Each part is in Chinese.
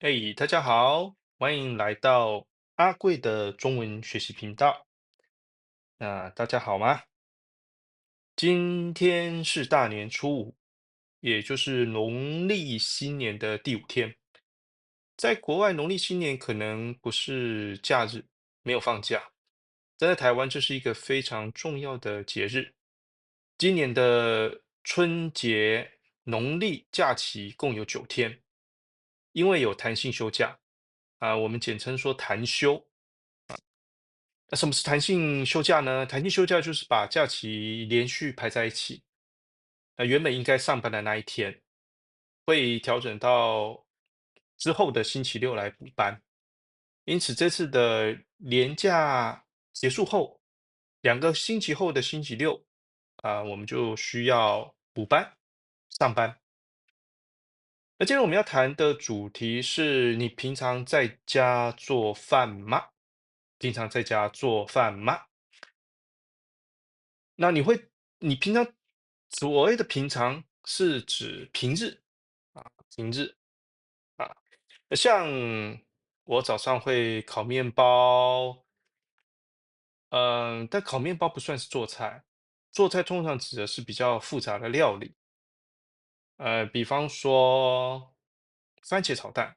嘿，大家好，欢迎来到阿贵的中文学习频道。大家好吗？今天是大年初五，也就是农历新年的第五天。在国外，农历新年可能不是假日，没有放假。在台湾，这是一个非常重要的节日。今年的春节农历假期共有9天，因为有弹性休假我们简称说弹休。那什么是弹性休假呢？弹性休假就是把假期连续排在一起，原本应该上班的那一天，会调整到之后的星期六来补班。因此这次的连假结束后，2个星期后的星期六，我们就需要补班上班。那今天我们要谈的主题是你平常在家做饭吗？平常在家做饭吗？那你平常所谓的平常是指平日平日啊，像我早上会烤面包，但烤面包不算是做菜，做菜通常指的是比较复杂的料理，比方说番茄炒蛋，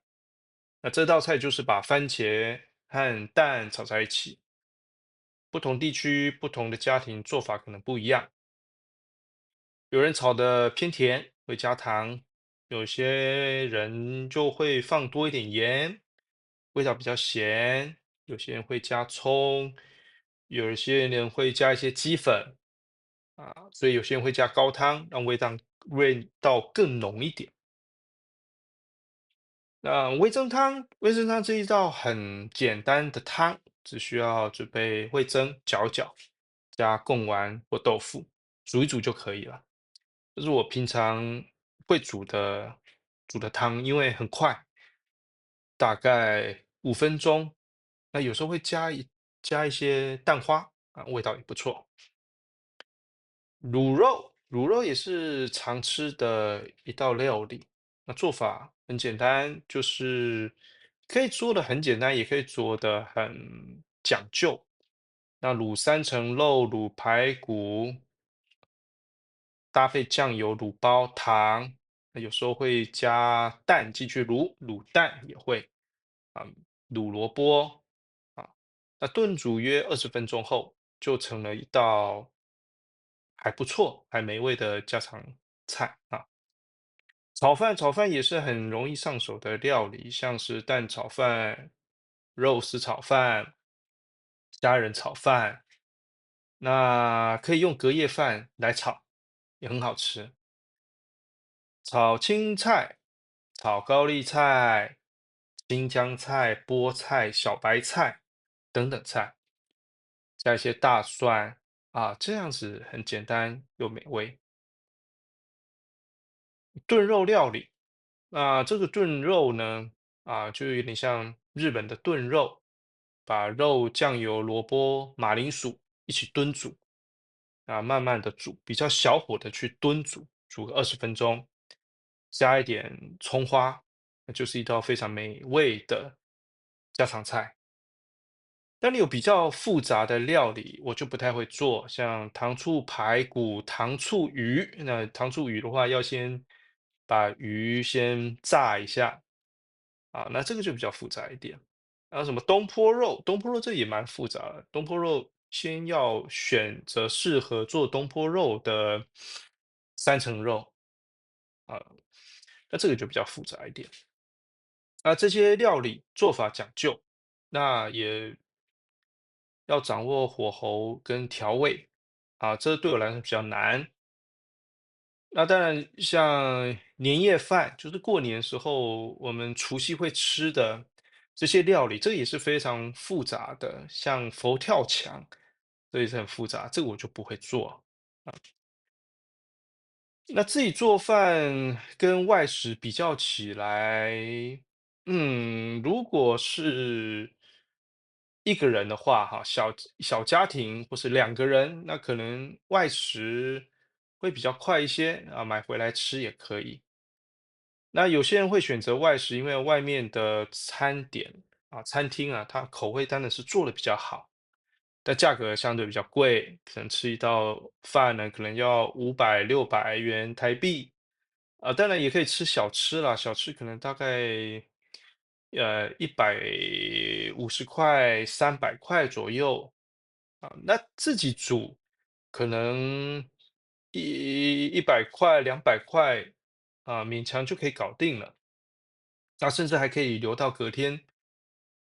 那这道菜就是把番茄和蛋炒在一起，不同地区、不同的家庭做法可能不一样。有人炒的偏甜，会加糖；有些人就会放多一点盐，味道比较咸；有些人会加葱，有一些人会加一些鸡粉所以有些人会加高汤，让味道更浓一点。那味噌汤这一道很简单的汤，只需要准备味噌搅一搅，加贡丸或豆腐，煮一煮就可以了。这是我平常会煮的汤，因为很快，大概5分钟。那有时候会加一些蛋花味道也不错。卤肉也是常吃的一道料理。那做法很简单，就是可以做的很简单，也可以做的很讲究。那卤3层肉、卤排骨，搭配酱油、卤包、糖，那有时候会加蛋进去卤蛋也会啊，卤萝卜啊，那炖煮约20分钟后，就成了一道还不错、还美味的家常菜啊。炒饭也是很容易上手的料理，像是蛋炒饭、肉丝炒饭、虾仁炒饭，那可以用隔夜饭来炒，也很好吃。炒青菜、炒高丽菜、青江菜、菠菜、小白菜等等菜，加一些大蒜这样子很简单又美味。炖肉料理，那这个炖肉呢，就有点像日本的炖肉，把肉、酱油、萝卜、马铃薯一起炖煮，慢慢的煮，比较小火的去炖煮，煮个20分钟，加一点葱花，那就是一道非常美味的家常菜。但你有比较复杂的料理，我就不太会做，像糖醋排骨、糖醋鱼。那糖醋鱼的话，要先把鱼先炸一下那这个就比较复杂一点。还有什么东坡肉？东坡肉这也蛮复杂的。东坡肉先要选择适合做东坡肉的3层肉啊，那这个就比较复杂一点。这些料理做法讲究，那也要掌握火候跟调味这对我来说比较难。那当然，像年夜饭，就是过年时候我们除夕会吃的这些料理，这个也是非常复杂的，像佛跳墙，这也是很复杂，这个我就不会做。那自己做饭跟外食比较起来，如果是一个人的话，小家庭或是2个人，那可能外食会比较快一些买回来吃也可以。那有些人会选择外食，因为外面的餐点餐厅它口味当然是做的比较好，但价格相对比较贵，可能吃一道饭呢，可能要500、600元台币。当然也可以吃小吃啦，小吃可能大概150块、300块左右。那自己煮可能100块、200块勉强就可以搞定了。那甚至还可以留到隔天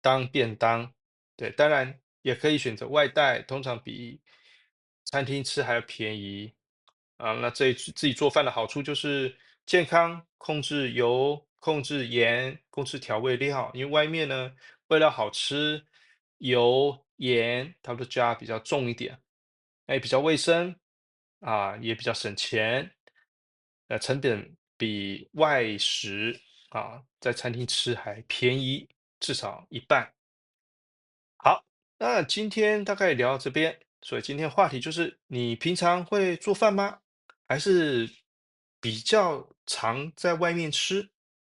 当便当。对，当然也可以选择外带，通常比餐厅吃还要便宜。那这自己做饭的好处就是健康，控制油、控制盐、控制调味料。因为外面呢，为了好吃，油、盐它都加比较重一点，也比较卫生也比较省钱。成本比外食在餐厅吃还便宜，至少一半。好，那今天大概聊到这边，所以今天话题就是你平常会做饭吗？还是比较常在外面吃，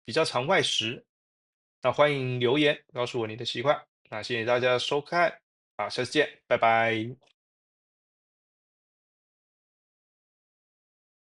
比较常外食？那欢迎留言告诉我你的习惯。那谢谢大家收看，下次见，拜拜。